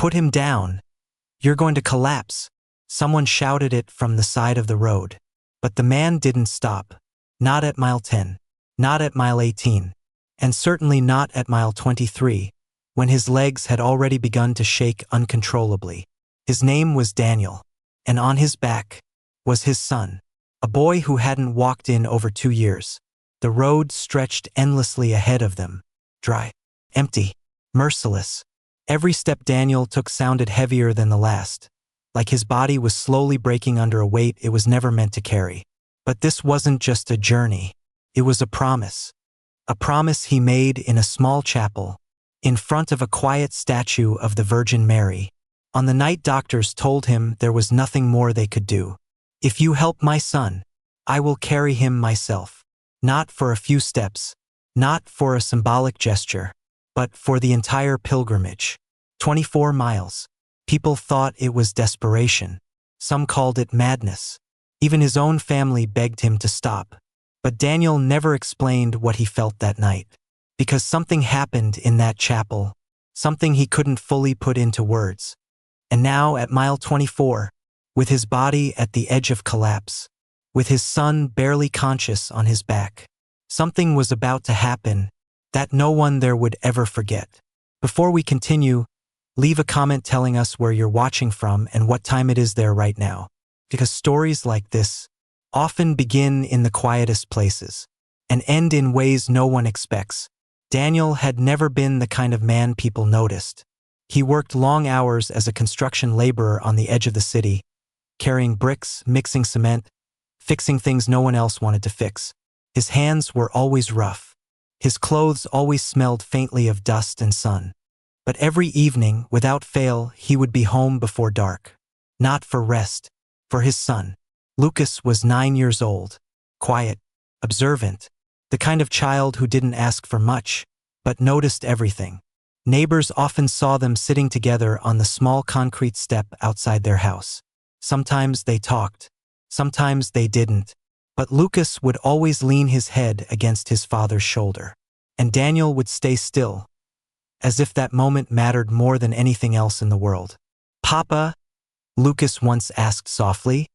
"Put him down. You're going to collapse." Someone shouted it from the side of the road. But the man didn't stop. Not at mile 10. Not at mile 18. And certainly not at mile 23, when his legs had already begun to shake uncontrollably. His name was Daniel. And on his back was his son, a boy who hadn't walked in over 2 years. The road stretched endlessly ahead of them. Dry, empty, merciless. Every step Daniel took sounded heavier than the last, like his body was slowly breaking under a weight it was never meant to carry. But this wasn't just a journey. It was a promise. A promise he made in a small chapel, in front of a quiet statue of the Virgin Mary, on the night doctors told him there was nothing more they could do. "If you help my son, I will carry him myself." Not for a few steps, not for a symbolic gesture, but for the entire pilgrimage. 24 miles. People thought it was desperation. Some called it madness. Even his own family begged him to stop. But Daniel never explained what he felt that night. Because something happened in that chapel, something he couldn't fully put into words. And now at mile 24, with his body at the edge of collapse, with his son barely conscious on his back, something was about to happen that no one there would ever forget. Before we continue, leave a comment telling us where you're watching from and what time it is there right now. Because stories like this often begin in the quietest places and end in ways no one expects. Daniel had never been the kind of man people noticed. He worked long hours as a construction laborer on the edge of the city, carrying bricks, mixing cement, fixing things no one else wanted to fix. His hands were always rough. His clothes always smelled faintly of dust and sun. But every evening, without fail, he would be home before dark. Not for rest, for his son. Lucas was 9 years old, quiet, observant, the kind of child who didn't ask for much, but noticed everything. Neighbors often saw them sitting together on the small concrete step outside their house. Sometimes they talked, sometimes they didn't, but Lucas would always lean his head against his father's shoulder. And Daniel would stay still, as if that moment mattered more than anything else in the world. "Papa," Lucas once asked softly,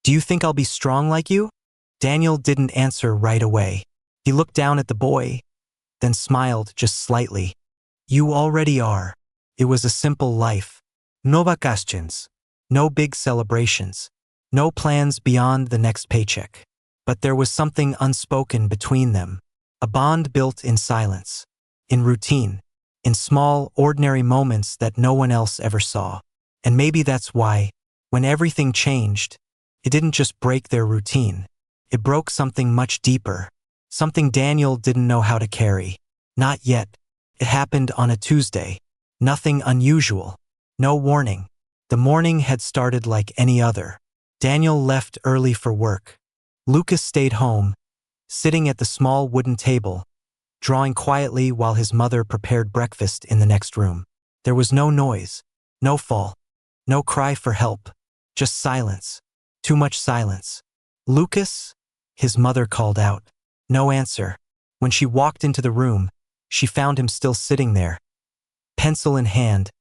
"do you think I'll be strong like you?" Daniel didn't answer right away. He looked down at the boy, then smiled just slightly. "You already are." It was a simple life. No vacations, no big celebrations, no plans beyond the next paycheck. But there was something unspoken between them, a bond built in silence, in routine, in small, ordinary moments that no one else ever saw. And maybe that's why, when everything changed, it didn't just break their routine. It broke something much deeper, something Daniel didn't know how to carry. Not yet. It happened on a Tuesday. Nothing unusual. No warning. The morning had started like any other. Daniel left early for work. Lucas stayed home, sitting at the small wooden table, drawing quietly while his mother prepared breakfast in the next room. There was no noise, no fall, no cry for help, just silence. Too much silence. "Lucas?" his mother called out. No answer. When she walked into the room, she found him still sitting there, pencil in hand,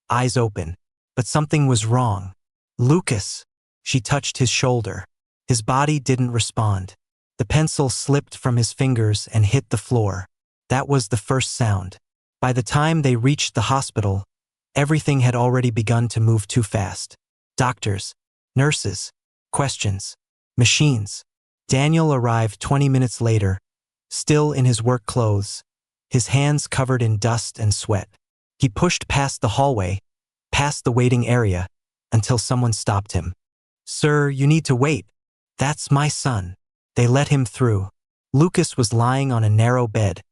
eyes open. But something was wrong. "Lucas!" She touched his shoulder. His body didn't respond. The pencil slipped from his fingers and hit the floor. That was the first sound. By the time they reached the hospital, everything had already begun to move too fast. Doctors, nurses, questions, machines. Daniel arrived 20 minutes later, still in his work clothes, his hands covered in dust and sweat. He pushed past the hallway, past the waiting area, until someone stopped him. "Sir, you need to wait. That's my son." They let him through. Lucas was lying on a narrow bed,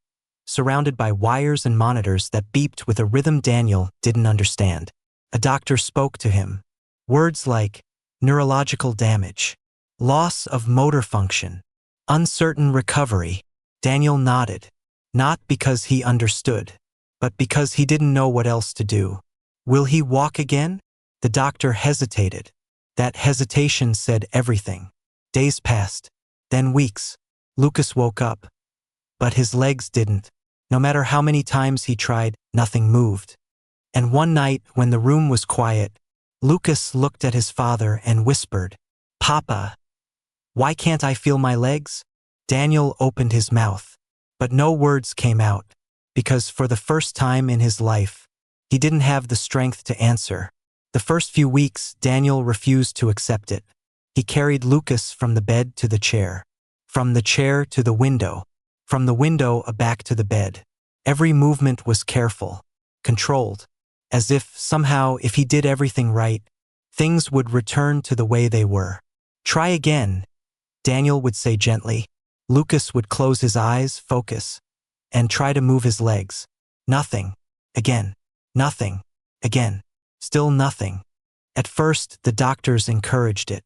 surrounded by wires and monitors that beeped with a rhythm Daniel didn't understand. A doctor spoke to him. Words like neurological damage, loss of motor function, uncertain recovery. Daniel nodded, not because he understood, but because he didn't know what else to do. "Will he walk again?" The doctor hesitated. That hesitation said everything. Days passed, then weeks. Lucas woke up, but his legs didn't. No matter how many times he tried, nothing moved. And one night, when the room was quiet, Lucas looked at his father and whispered, "Papa, why can't I feel my legs?" Daniel opened his mouth, but no words came out, because for the first time in his life, he didn't have the strength to answer. The first few weeks, Daniel refused to accept it. He carried Lucas from the bed to the chair, from the chair to the window, from the window back to the bed. Every movement was careful, controlled, as if somehow if he did everything right, things would return to the way they were. "Try again," Daniel would say gently. Lucas would close his eyes, focus, and try to move his legs. Nothing. Again. Nothing. Again. Still nothing. At first, the doctors encouraged it.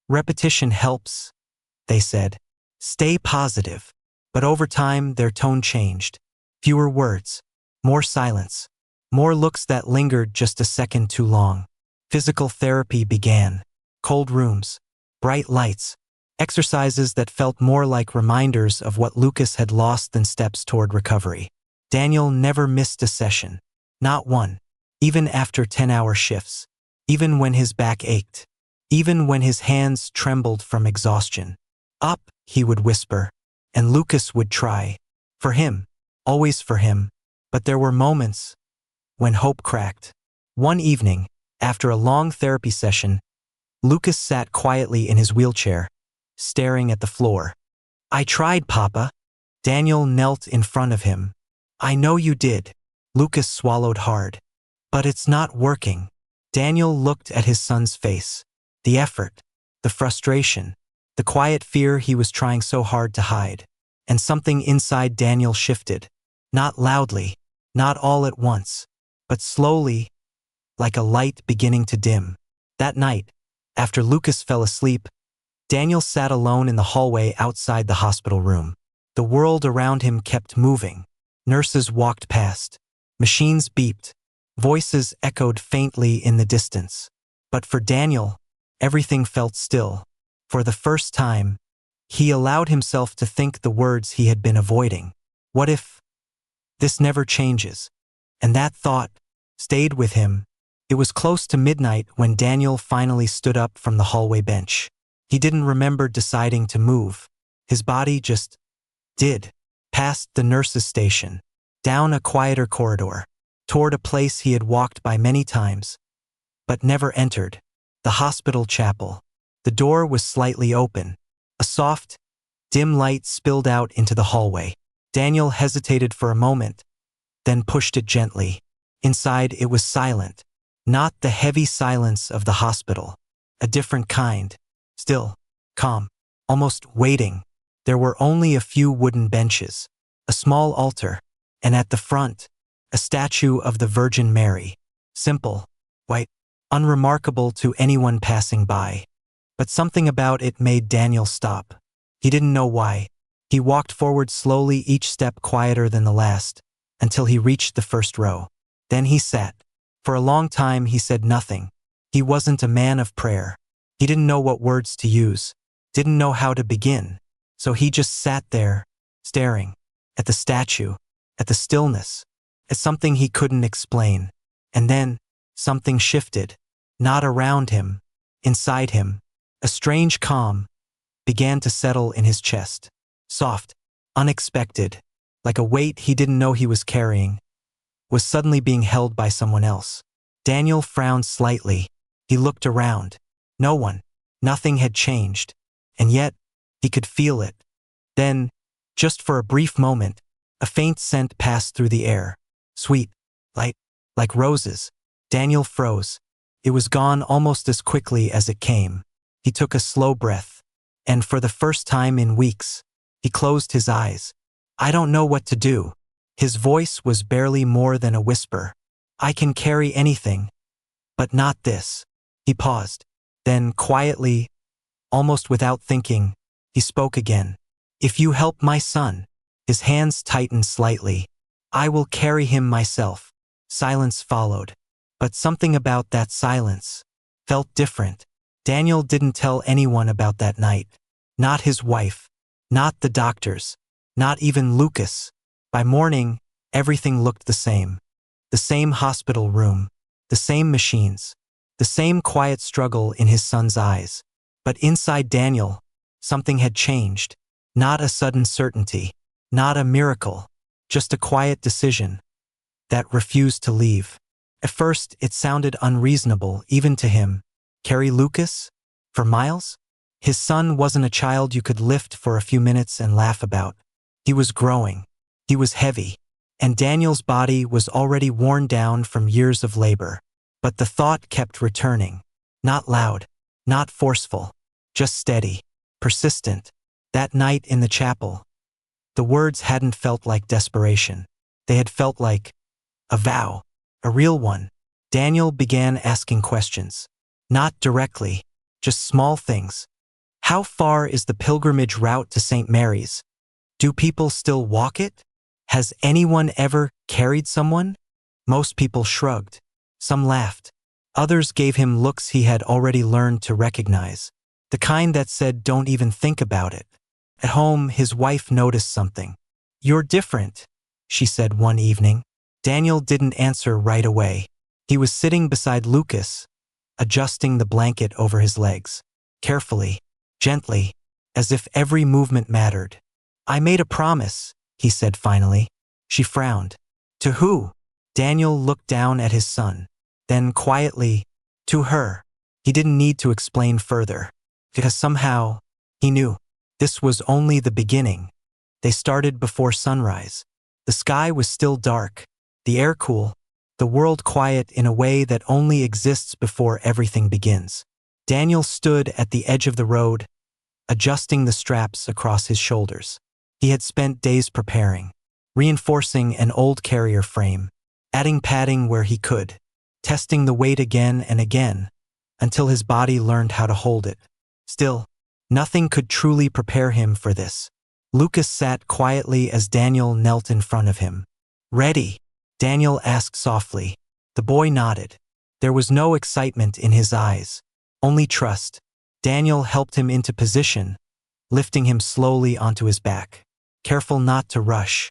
"Repetition helps," they said. "Stay positive." But over time, their tone changed. Fewer words. More silence. More looks that lingered just a second too long. Physical therapy began. Cold rooms. Bright lights. Exercises that felt more like reminders of what Lucas had lost than steps toward recovery. Daniel never missed a session. Not one. Even after 10-hour shifts. Even when his back ached. Even when his hands trembled from exhaustion. "Up," he would whisper, and Lucas would try. For him. Always for him. But there were moments when hope cracked. One evening, after a long therapy session, Lucas sat quietly in his wheelchair, staring at the floor. "I tried, Papa." Daniel knelt in front of him. "I know you did." Lucas swallowed hard. "But it's not working." Daniel looked at his son's face. The effort, the frustration, the quiet fear he was trying so hard to hide. And something inside Daniel shifted. Not loudly, not all at once, but slowly, like a light beginning to dim. That night, after Lucas fell asleep, Daniel sat alone in the hallway outside the hospital room. The world around him kept moving. Nurses walked past. Machines beeped. Voices echoed faintly in the distance. But for Daniel, everything felt still. For the first time, he allowed himself to think the words he had been avoiding. What if this never changes? And that thought stayed with him. It was close to midnight when Daniel finally stood up from the hallway bench. He didn't remember deciding to move. His body just did. Past the nurse's station, down a quieter corridor, toward a place he had walked by many times, but never entered. The hospital chapel. The door was slightly open. A soft, dim light spilled out into the hallway. Daniel hesitated for a moment, then pushed it gently. Inside, it was silent. Not the heavy silence of the hospital. A different kind. Still, calm, almost waiting. There were only a few wooden benches, a small altar, and at the front, a statue of the Virgin Mary. Simple, white, unremarkable to anyone passing by. But something about it made Daniel stop. He didn't know why. He walked forward slowly, each step quieter than the last, until he reached the first row. Then he sat. For a long time he said nothing. He wasn't a man of prayer. He didn't know what words to use, didn't know how to begin. So he just sat there, staring at the statue, at the stillness, at something he couldn't explain. And then, something shifted. Not around him, inside him. A strange calm began to settle in his chest. Soft, unexpected, like a weight he didn't know he was carrying, was suddenly being held by someone else. Daniel frowned slightly. He looked around. No one. Nothing had changed. And yet, he could feel it. Then, just for a brief moment, a faint scent passed through the air. Sweet, light, like roses. Daniel froze. It was gone almost as quickly as it came. He took a slow breath. And for the first time in weeks, he closed his eyes. "I don't know what to do." His voice was barely more than a whisper. "I can carry anything, but not this." He paused. Then, quietly, almost without thinking, he spoke again. "If you help my son," his hands tightened slightly, "I will carry him myself." Silence followed. But something about that silence felt different. Daniel didn't tell anyone about that night. Not his wife. Not the doctors. Not even Lucas. By morning, everything looked the same. The same hospital room. The same machines. The same quiet struggle in his son's eyes. But inside Daniel, something had changed. Not a sudden certainty. Not a miracle. Just a quiet decision that refused to leave. At first, it sounded unreasonable, even to him. Carry Lucas? For miles? His son wasn't a child you could lift for a few minutes and laugh about. He was growing. He was heavy. And Daniel's body was already worn down from years of labor. But the thought kept returning. Not loud. Not forceful. Just steady. Persistent. That night in the chapel, the words hadn't felt like desperation. They had felt like a vow. A real one. Daniel began asking questions. Not directly. Just small things. How far is the pilgrimage route to St. Mary's? Do people still walk it? Has anyone ever carried someone? Most people shrugged. Some laughed. Others gave him looks he had already learned to recognize. The kind that said, don't even think about it. At home, his wife noticed something. You're different, she said one evening. Daniel didn't answer right away. He was sitting beside Lucas, adjusting the blanket over his legs. Carefully, gently, as if every movement mattered. I made a promise, he said finally. She frowned. To who? Daniel looked down at his son. Then quietly, to her. He didn't need to explain further. Because somehow, he knew. This was only the beginning. They started before sunrise. The sky was still dark, the air cool, the world quiet in a way that only exists before everything begins. Daniel stood at the edge of the road, adjusting the straps across his shoulders. He had spent days preparing, reinforcing an old carrier frame, adding padding where he could, testing the weight again and again, until his body learned how to hold it. Still, nothing could truly prepare him for this. Lucas sat quietly as Daniel knelt in front of him. Ready? Daniel asked softly. The boy nodded. There was no excitement in his eyes, only trust. Daniel helped him into position, lifting him slowly onto his back. Careful not to rush.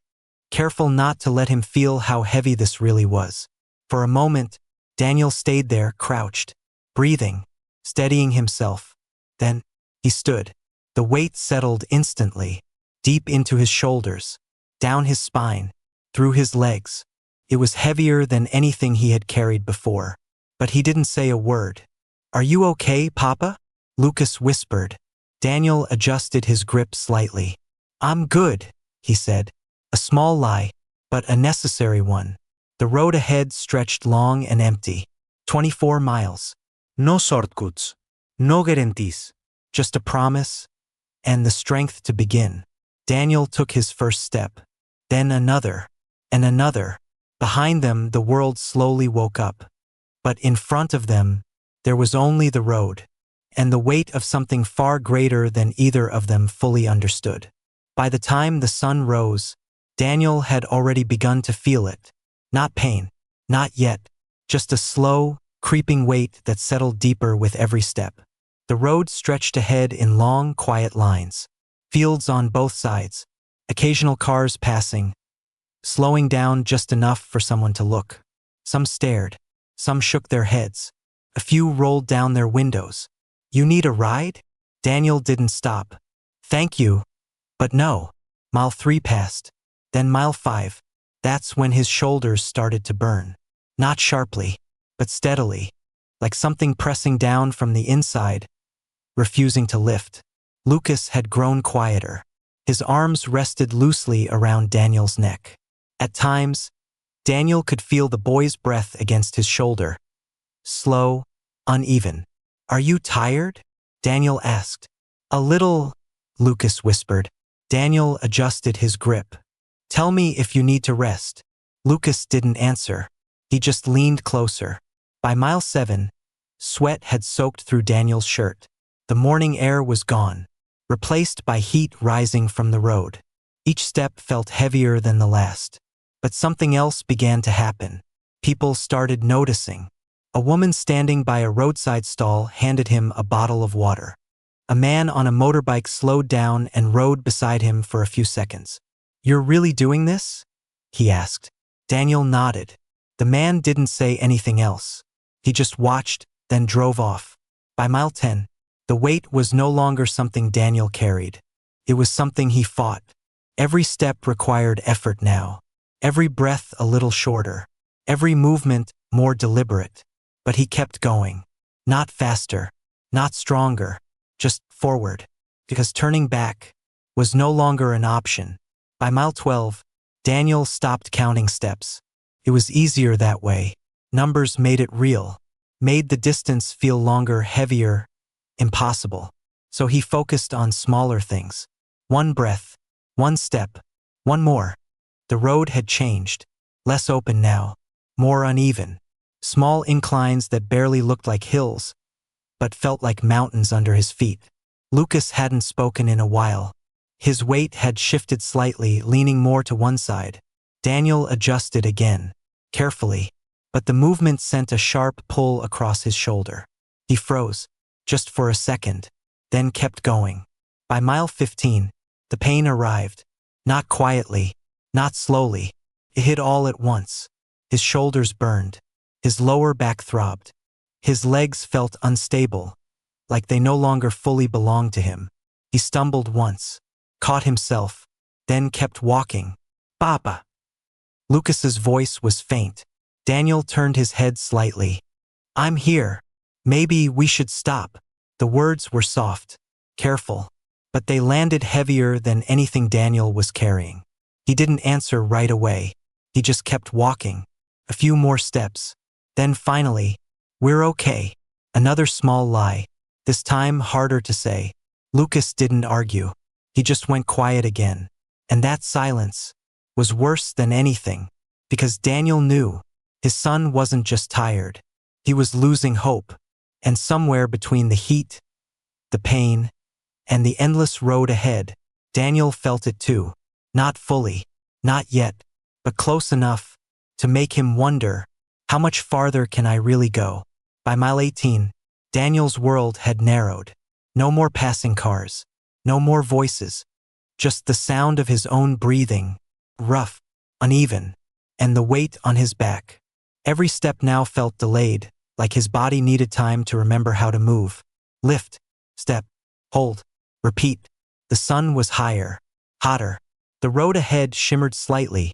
Careful not to let him feel how heavy this really was. For a moment, Daniel stayed there, crouched, breathing, steadying himself. Then, he stood. The weight settled instantly, deep into his shoulders, down his spine, through his legs. It was heavier than anything he had carried before. But he didn't say a word. Are you okay, Papa? Lucas whispered. Daniel adjusted his grip slightly. I'm good, he said. A small lie, but a necessary one. The road ahead stretched long and empty. 24 miles. No shortcuts. No guarantees. Just a promise, and the strength to begin. Daniel took his first step. Then another, and another. Behind them, the world slowly woke up. But in front of them, there was only the road, and the weight of something far greater than either of them fully understood. By the time the sun rose, Daniel had already begun to feel it. Not pain, not yet, just a slow, creeping weight that settled deeper with every step. The road stretched ahead in long, quiet lines. Fields on both sides, occasional cars passing, slowing down just enough for someone to look. Some stared, some shook their heads. A few rolled down their windows. You need a ride? Daniel didn't stop. Thank you. But no. Mile 3 passed. Then mile 5. That's when his shoulders started to burn. Not sharply, but steadily, like something pressing down from the inside, refusing to lift. Lucas had grown quieter. His arms rested loosely around Daniel's neck. At times, Daniel could feel the boy's breath against his shoulder. Slow, uneven. Are you tired? Daniel asked. A little, Lucas whispered. Daniel adjusted his grip. Tell me if you need to rest. Lucas didn't answer. He just leaned closer. By mile 7, sweat had soaked through Daniel's shirt. The morning air was gone, replaced by heat rising from the road. Each step felt heavier than the last. But something else began to happen. People started noticing. A woman standing by a roadside stall handed him a bottle of water. A man on a motorbike slowed down and rode beside him for a few seconds. You're really doing this? He asked. Daniel nodded. The man didn't say anything else. He just watched, then drove off. By mile 10, the weight was no longer something Daniel carried. It was something he fought. Every step required effort now. Every breath a little shorter. Every movement more deliberate. But he kept going. Not faster, not stronger, just forward. Because turning back was no longer an option. By mile 12, Daniel stopped counting steps. It was easier that way. Numbers made it real, made the distance feel longer, heavier, impossible. So he focused on smaller things. One breath, one step, one more. The road had changed. Less open now, more uneven. Small inclines that barely looked like hills, but felt like mountains under his feet. Lucas hadn't spoken in a while. His weight had shifted slightly, leaning more to one side. Daniel adjusted again, carefully, but the movement sent a sharp pull across his shoulder. He froze, just for a second, then kept going. By mile 15, the pain arrived. Not quietly, not slowly. It hit all at once. His shoulders burned. His lower back throbbed. His legs felt unstable, like they no longer fully belonged to him. He stumbled once, caught himself, then kept walking. Papa. Lucas's voice was faint. Daniel turned his head slightly. I'm here. Maybe we should stop. The words were soft, careful, but they landed heavier than anything Daniel was carrying. He didn't answer right away. He just kept walking. A few more steps. Then finally, we're okay. Another small lie. This time harder to say. Lucas didn't argue. He just went quiet again. And that silence was worse than anything, because Daniel knew his son wasn't just tired. He was losing hope. And somewhere between the heat, the pain, and the endless road ahead, Daniel felt it too. Not fully, not yet, but close enough to make him wonder, how much farther can I really go? By mile 18, Daniel's world had narrowed. No more passing cars, no more voices, just the sound of his own breathing, rough, uneven, and the weight on his back. Every step now felt delayed, like his body needed time to remember how to move. Lift, step, hold, repeat. The sun was higher, hotter. The road ahead shimmered slightly,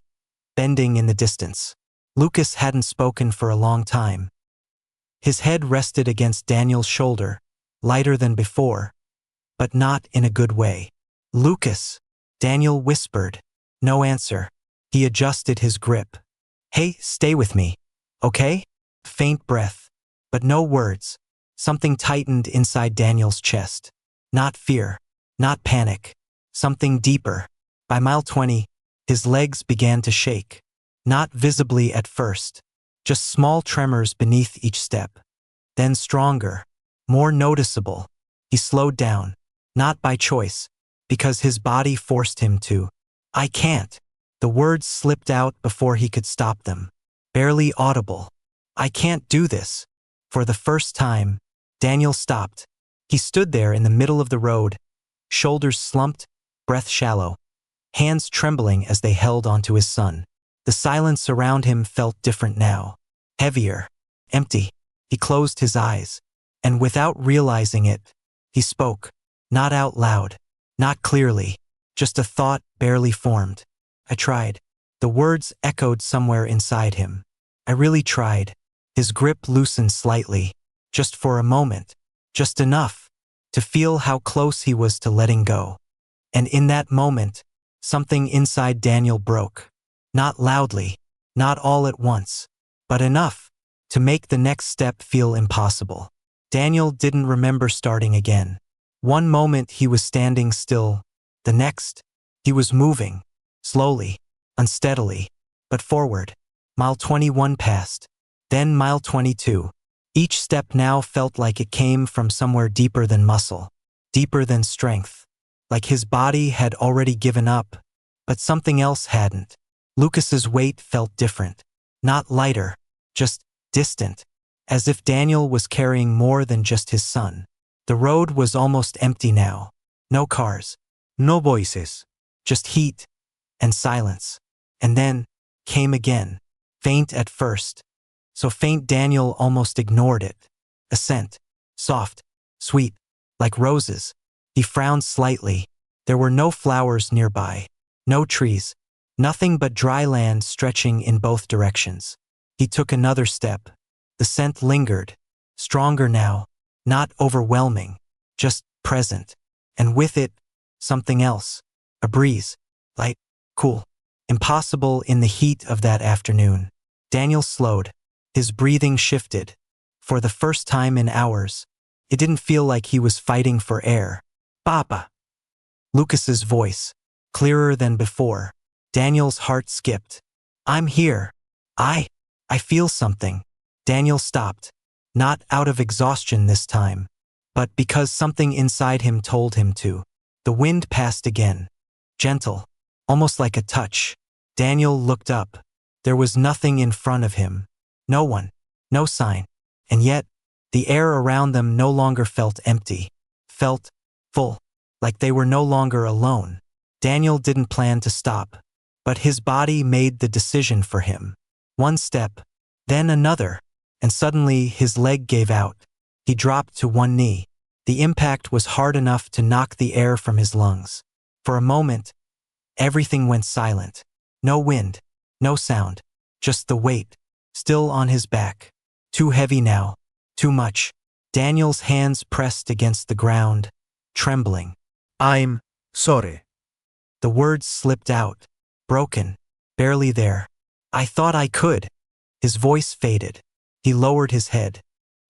bending in the distance. Lucas hadn't spoken for a long time. His head rested against Daniel's shoulder, lighter than before, but not in a good way. Lucas, Daniel whispered. No answer. He adjusted his grip. Hey, stay with me, okay? Faint breath, but no words. Something tightened inside Daniel's chest. Not fear, not panic, something deeper. By mile 20, his legs began to shake. Not visibly at first, just small tremors beneath each step. Then stronger, more noticeable. He slowed down, not by choice, because his body forced him to. I can't. The words slipped out before he could stop them. Barely audible. I can't do this. For the first time, Daniel stopped. He stood there in the middle of the road, shoulders slumped, breath shallow, hands trembling as they held onto his son. The silence around him felt different now. Heavier, empty. He closed his eyes, and without realizing it, he spoke. Not out loud, not clearly, just a thought barely formed. I tried. The words echoed somewhere inside him. I really tried. His grip loosened slightly, just for a moment, just enough to feel how close he was to letting go. And in that moment, something inside Daniel broke. Not loudly, not all at once, but enough to make the next step feel impossible. Daniel didn't remember starting again. One moment he was standing still, the next, he was moving, slowly, unsteadily, but forward. Mile 21 passed, then mile 22. Each step now felt like it came from somewhere deeper than muscle, deeper than strength, like his body had already given up, but something else hadn't. Lucas's weight felt different, not lighter, just distant, as if Daniel was carrying more than just his son. The road was almost empty now. No cars, no voices, just heat and silence. And then came again, faint at first. So faint Daniel almost ignored it. A scent, soft, sweet, like roses. He frowned slightly. There were no flowers nearby, no trees, nothing but dry land stretching in both directions. He took another step. The scent lingered, stronger now, not overwhelming, just present. And with it, something else. A breeze, light, cool, impossible in the heat of that afternoon. Daniel slowed. His breathing shifted. For the first time in hours, it didn't feel like he was fighting for air. Papa. Lucas's voice, clearer than before. Daniel's heart skipped. I'm here. I feel something. Daniel stopped. Not out of exhaustion this time, but because something inside him told him to. The wind passed again. Gentle, almost like a touch. Daniel looked up. There was nothing in front of him. No one. No sign. And yet, the air around them no longer felt empty. Felt full. Like they were no longer alone. Daniel didn't plan to stop. But his body made the decision for him. One step, then another, and suddenly his leg gave out. He dropped to one knee. The impact was hard enough to knock the air from his lungs. For a moment, everything went silent. No wind, no sound, just the weight, still on his back. Too heavy now, too much. Daniel's hands pressed against the ground, trembling. I'm sorry. The words slipped out, broken, barely there. I thought I could. His voice faded. He lowered his head.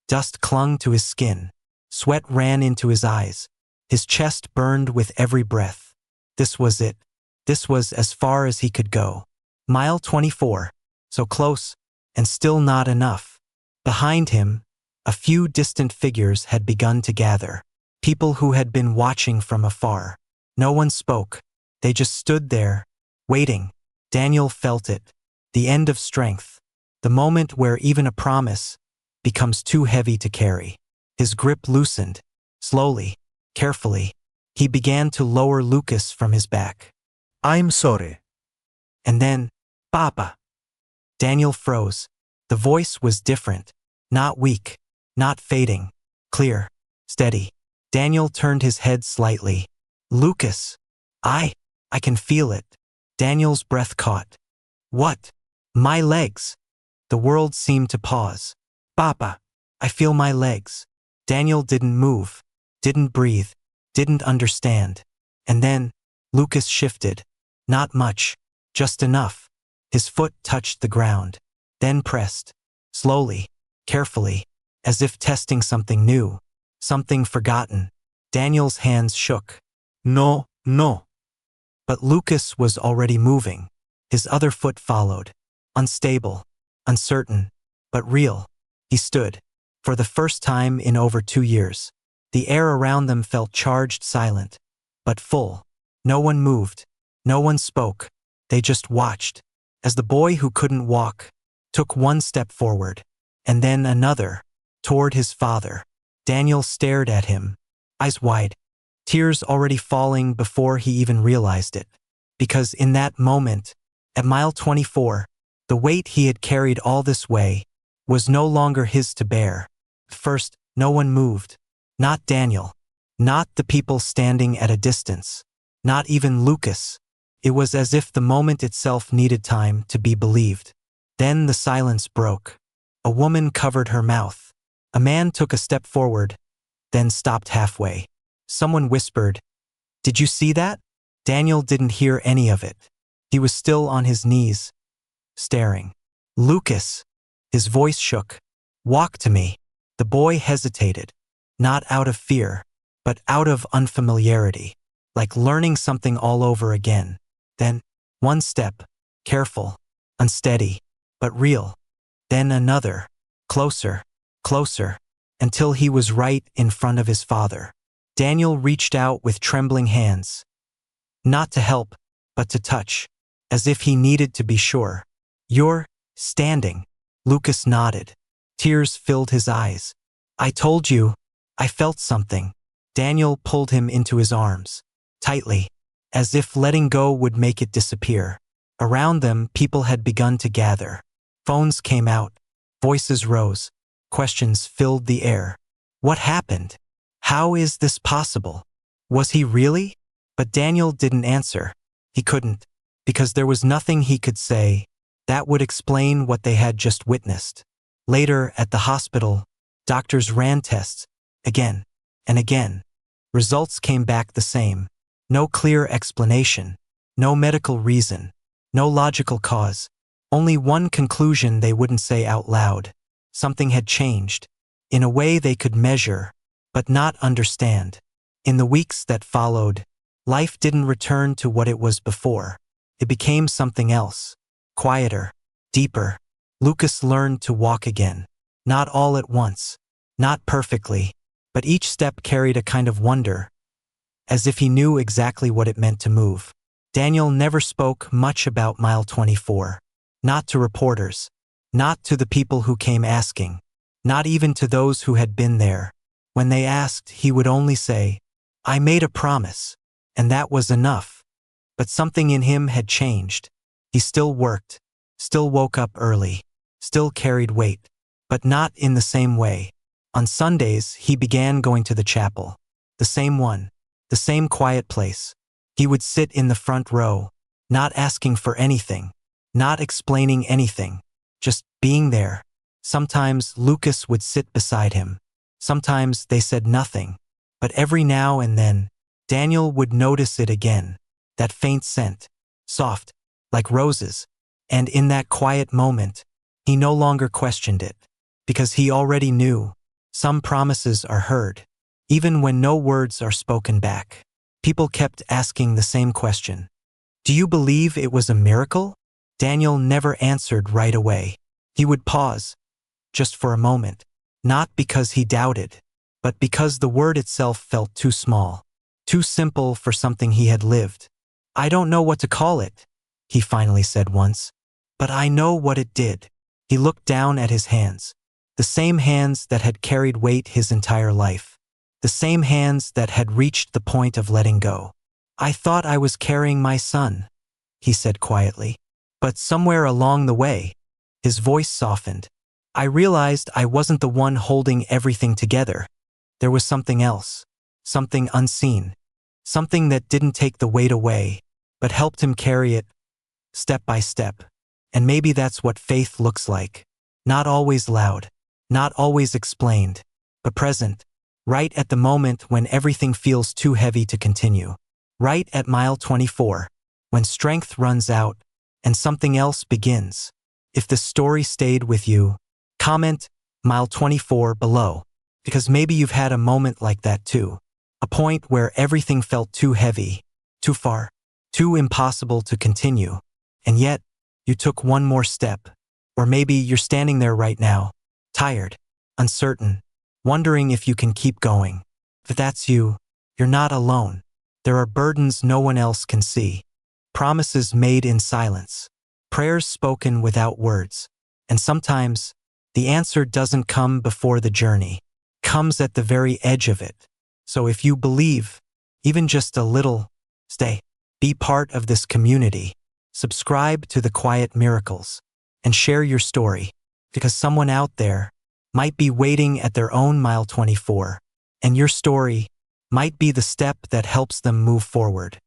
Dust clung to his skin. Sweat ran into his eyes. His chest burned with every breath. This was it. This was as far as he could go. Mile 24. So close, and still not enough. Behind him, a few distant figures had begun to gather. People who had been watching from afar. No one spoke. They just stood there, waiting. Daniel felt it. The end of strength. The moment where even a promise becomes too heavy to carry. His grip loosened. Slowly, carefully, he began to lower Lucas from his back. I'm sorry. And then, Papa. Daniel froze. The voice was different. Not weak, not fading. Clear, steady. Daniel turned his head slightly. Lucas. I can feel it. Daniel's breath caught. What? My legs. The world seemed to pause. Papa, I feel my legs. Daniel didn't move, didn't breathe, didn't understand. And then, Lucas shifted. Not much, just enough. His foot touched the ground, then pressed. Slowly, carefully, as if testing something new, something forgotten. Daniel's hands shook. No, no. But Lucas was already moving. His other foot followed. Unstable, uncertain, but real. He stood. For the first time in over 2 years. The air around them felt charged, silent, but full. No one moved. No one spoke. They just watched. As the boy who couldn't walk took one step forward, and then another, toward his father. Daniel stared at him, eyes wide, tears already falling before he even realized it. Because in that moment, at mile 24, the weight he had carried all this way was no longer his to bear. First, no one moved. Not Daniel. Not the people standing at a distance. Not even Lucas. It was as if the moment itself needed time to be believed. Then the silence broke. A woman covered her mouth. A man took a step forward, then stopped halfway. Someone whispered, "Did you see that?" Daniel didn't hear any of it. He was still on his knees, staring. "Lucas." His voice shook. "Walk to me." The boy hesitated, not out of fear, but out of unfamiliarity, like learning something all over again. Then, one step, careful, unsteady, but real. Then another, closer, closer, until he was right in front of his father. Daniel reached out with trembling hands. Not to help, but to touch, as if he needed to be sure. "You're standing." Lucas nodded. Tears filled his eyes. "I told you, I felt something." Daniel pulled him into his arms, tightly, as if letting go would make it disappear. Around them, people had begun to gather. Phones came out. Voices rose. Questions filled the air. What happened? How is this possible? Was he really? But Daniel didn't answer. He couldn't, because there was nothing he could say that would explain what they had just witnessed. Later, at the hospital, doctors ran tests, again and again. Results came back the same. No clear explanation, no medical reason, no logical cause. Only one conclusion they wouldn't say out loud. Something had changed, in a way they could measure, but not understand. In the weeks that followed, life didn't return to what it was before. It became something else, quieter, deeper. Lucas learned to walk again. Not all at once, not perfectly, but each step carried a kind of wonder, as if he knew exactly what it meant to move. Daniel never spoke much about Mile 24. Not to reporters, not to the people who came asking, not even to those who had been there. When they asked, he would only say, "I made a promise," and that was enough. But something in him had changed. He still worked, still woke up early, still carried weight, but not in the same way. On Sundays, he began going to the chapel. The same one, the same quiet place. He would sit in the front row, not asking for anything, not explaining anything, just being there. Sometimes Lucas would sit beside him. Sometimes they said nothing. But every now and then, Daniel would notice it again. That faint scent, soft, like roses. And in that quiet moment, he no longer questioned it, because he already knew. Some promises are heard, even when no words are spoken back. People kept asking the same question. Do you believe it was a miracle? Daniel never answered right away. He would pause, just for a moment, not because he doubted, but because the word itself felt too small, too simple for something he had lived. I don't know what to call it, he finally said once, but I know what it did. He looked down at his hands, the same hands that had carried weight his entire life, the same hands that had reached the point of letting go. I thought I was carrying my son, he said quietly. But somewhere along the way, his voice softened. I realized I wasn't the one holding everything together. There was something else, something unseen, something that didn't take the weight away, but helped him carry it, step by step. And maybe that's what faith looks like. Not always loud, not always explained, but present, right at the moment when everything feels too heavy to continue. Right at Mile 24, when strength runs out, and something else begins. If the story stayed with you, comment Mile 24 below, because maybe you've had a moment like that too. A point where everything felt too heavy, too far, too impossible to continue, and yet you took one more step. Or maybe you're standing there right now, tired, uncertain, wondering if you can keep going. If that's you, you're not alone. There are burdens no one else can see. Promises made in silence, prayers spoken without words, and sometimes the answer doesn't come before the journey, it comes at the very edge of it. So if you believe, even just a little, stay, be part of this community, subscribe to the Quiet Miracles, and share your story, because someone out there might be waiting at their own Mile 24, and your story might be the step that helps them move forward.